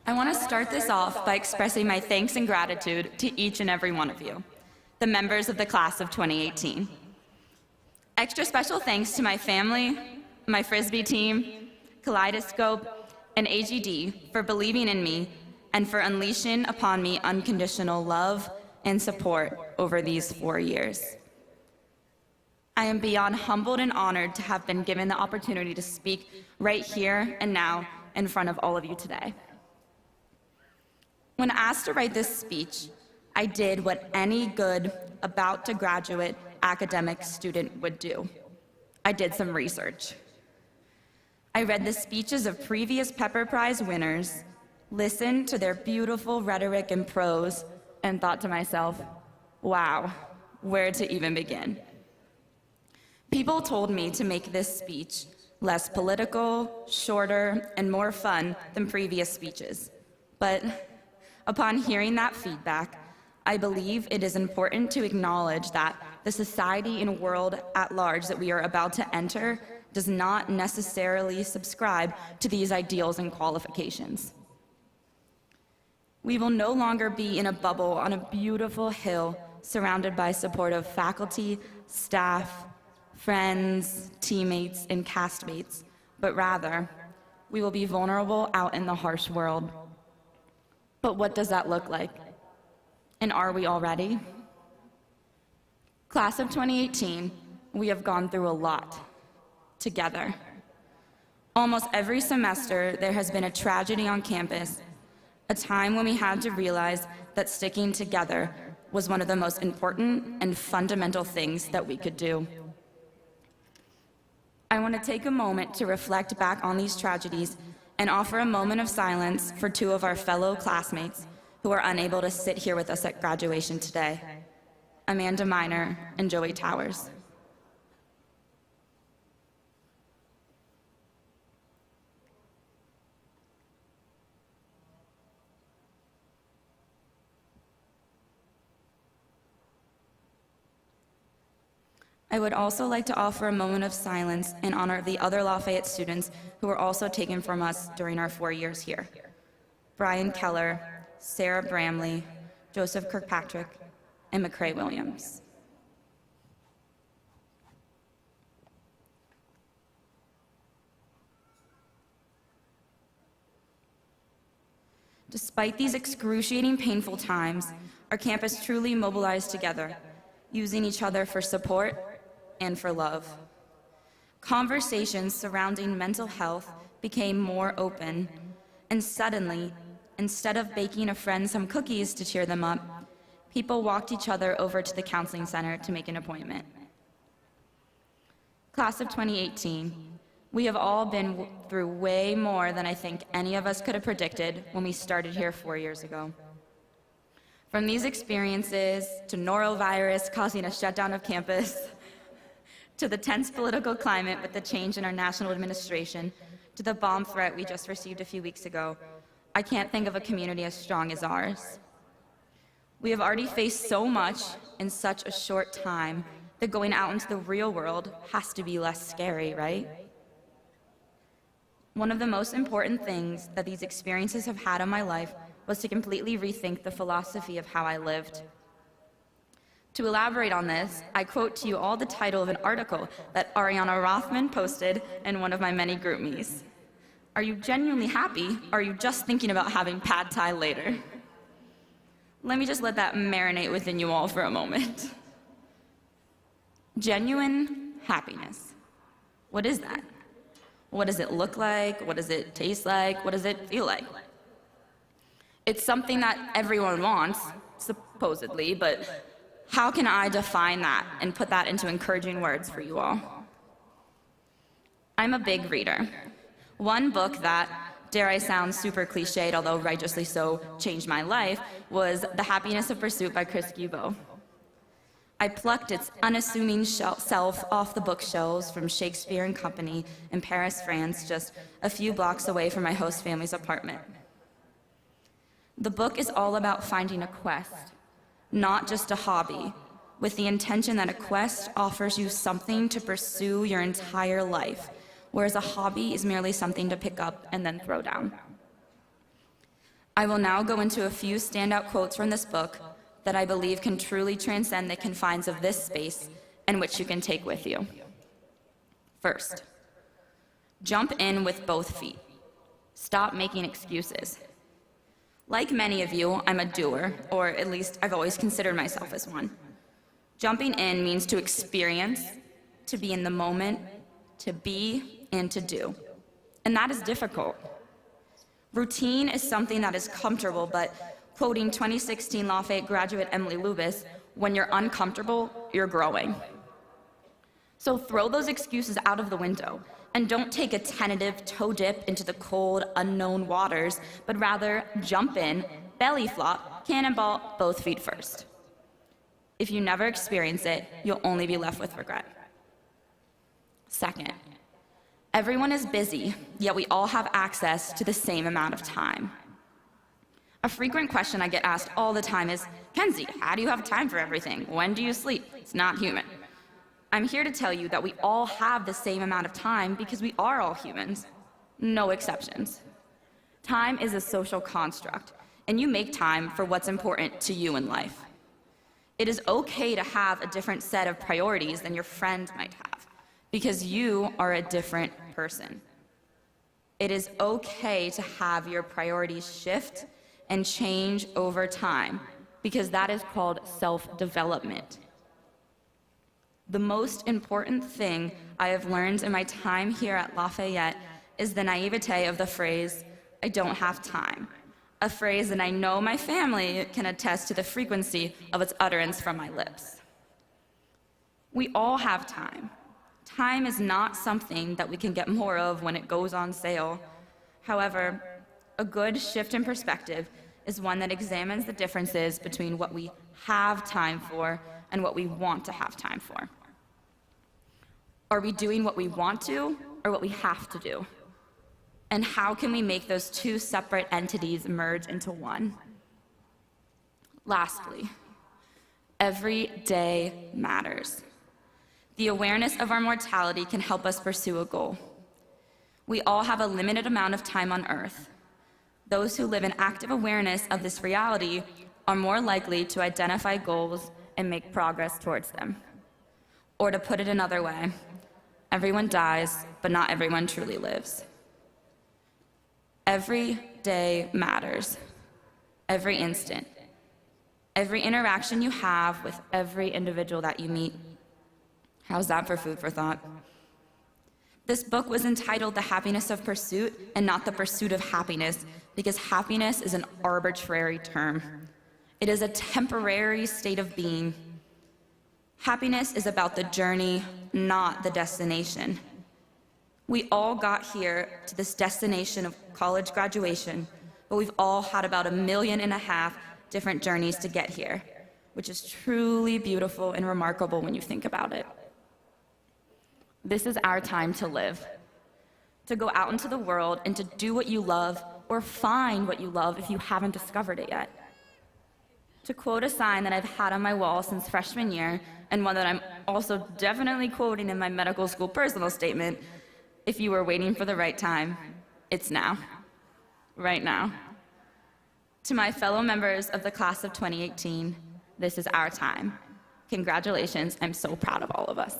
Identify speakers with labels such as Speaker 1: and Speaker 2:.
Speaker 1: I want to start this off by expressing my thanks and gratitude to each and every one of you, the members of the class of 2018. Extra special thanks to my family, my Frisbee team, Kaleidoscope, and AGD for believing in me and for unleashing upon me unconditional love and support over these 4 years. I am beyond humbled and honored to have been given the opportunity to speak right here and now in front of all of you today. When asked to write this speech, I did what any good, about-to-graduate academic student would do. I did some research. I read the speeches of previous Pepper Prize winners, listened to their beautiful rhetoric and prose, and thought to myself, wow, where to even begin? People told me to make this speech less political, shorter, and more fun than previous speeches. But upon hearing that feedback, I believe it is important to acknowledge that the society and world at large that we are about to enter does not necessarily subscribe to these ideals and qualifications. We will no longer be in a bubble on a beautiful hill surrounded by supportive faculty, staff, friends, teammates, and castmates, but rather, we will be vulnerable out in the harsh world. But what does that look like? And are we all ready? Class of 2018, we have gone through a lot together. Almost every semester, there has been a tragedy on campus, a time when we had to realize that sticking together was one of the most important and fundamental things that we could do. I want to take a moment to reflect back on these tragedies and offer a moment of silence for two of our fellow classmates who are unable to sit here with us at graduation today, Amanda Miner and Joey Towers. I would also like to offer a moment of silence in honor of the other Lafayette students who were also taken from us during our 4 years here. Brian Keller, Sarah Bramley, Joseph Kirkpatrick, and McCrae Williams. Despite these excruciating, painful times, our campus truly mobilized together, using each other for support and for love. Conversations surrounding mental health became more open, and suddenly, instead of baking a friend some cookies to cheer them up, people walked each other over to the counseling center to make an appointment. Class of 2018, we have all been through way more than I think any of us could have predicted when we started here 4 years ago. From these experiences to norovirus causing a shutdown of campus, to the tense political climate with the change in our national administration, to the bomb threat we just received a few weeks ago, I can't think of a community as strong as ours. We have already faced so much in such a short time that going out into the real world has to be less scary, right? One of the most important things that these experiences have had on my life was to completely rethink the philosophy of how I lived. To elaborate on this, I quote to you all the title of an article that Ariana Rothman posted in one of my many GroupMes. Are you genuinely happy, or are you just thinking about having pad thai later? Let me just let that marinate within you all for a moment. Genuine happiness. What is that? What does it look like? What does it taste like? What does it feel like? It's something that everyone wants, supposedly, but how can I define that and put that into encouraging words for you all? I'm a big reader. One book that, dare I sound super cliched, although righteously so, changed my life, was The Happiness of Pursuit by Chris Guillebeau. I plucked its unassuming self off the bookshelves from Shakespeare and Company in Paris, France, just a few blocks away from my host family's apartment. The book is all about finding a quest, not just a hobby, with the intention that a quest offers you something to pursue your entire life, whereas a hobby is merely something to pick up and then throw down. I will now go into a few standout quotes from this book that I believe can truly transcend the confines of this space and which you can take with you. First, jump in with both feet. Stop making excuses. Like many of you, I'm a doer, or at least I've always considered myself as one. Jumping in means to experience, to be in the moment, to be, and to do. And that is difficult. Routine is something that is comfortable, but quoting 2016 Lafayette graduate Emily Lubis, when you're uncomfortable, you're growing. So throw those excuses out of the window and don't take a tentative toe dip into the cold, unknown waters, but rather jump in, belly flop, cannonball, both feet first. If you never experience it, you'll only be left with regret. Second, everyone is busy, yet we all have access to the same amount of time. A frequent question I get asked all the time is, Kenzie, how do you have time for everything? When do you sleep? It's not human. I'm here to tell you that we all have the same amount of time because we are all humans. No exceptions. Time is a social construct, and you make time for what's important to you in life. It is okay to have a different set of priorities than your friend might have, because you are a different person. It is okay to have your priorities shift and change over time, because that is called self-development. The most important thing I have learned in my time here at Lafayette is the naivete of the phrase, "I don't have time," a phrase that I know my family can attest to the frequency of its utterance from my lips. We all have time. Time is not something that we can get more of when it goes on sale. However, a good shift in perspective is one that examines the differences between what we have time for and what we want to have time for. Are we doing what we want to or what we have to do? And how can we make those two separate entities merge into one? Lastly, every day matters. The awareness of our mortality can help us pursue a goal. We all have a limited amount of time on Earth. Those who live in active awareness of this reality are more likely to identify goals and make progress towards them. Or to put it another way, everyone dies, but not everyone truly lives. Every day matters. Every instant. Every interaction you have with every individual that you meet. How's that for food for thought? This book was entitled The Happiness of Pursuit and not The Pursuit of Happiness, because happiness is an arbitrary term. It is a temporary state of being. Happiness is about the journey, not the destination. We all got here to this destination of college graduation, but we've all had about 1.5 million different journeys to get here, which is truly beautiful and remarkable when you think about it. This is our time to live, to go out into the world and to do what you love or find what you love if you haven't discovered it yet. To quote a sign that I've had on my wall since freshman year, and one that I'm also definitely quoting in my medical school personal statement, if you were waiting for the right time, it's now. Right now. To my fellow members of the class of 2018, this is our time. Congratulations, I'm so proud of all of us.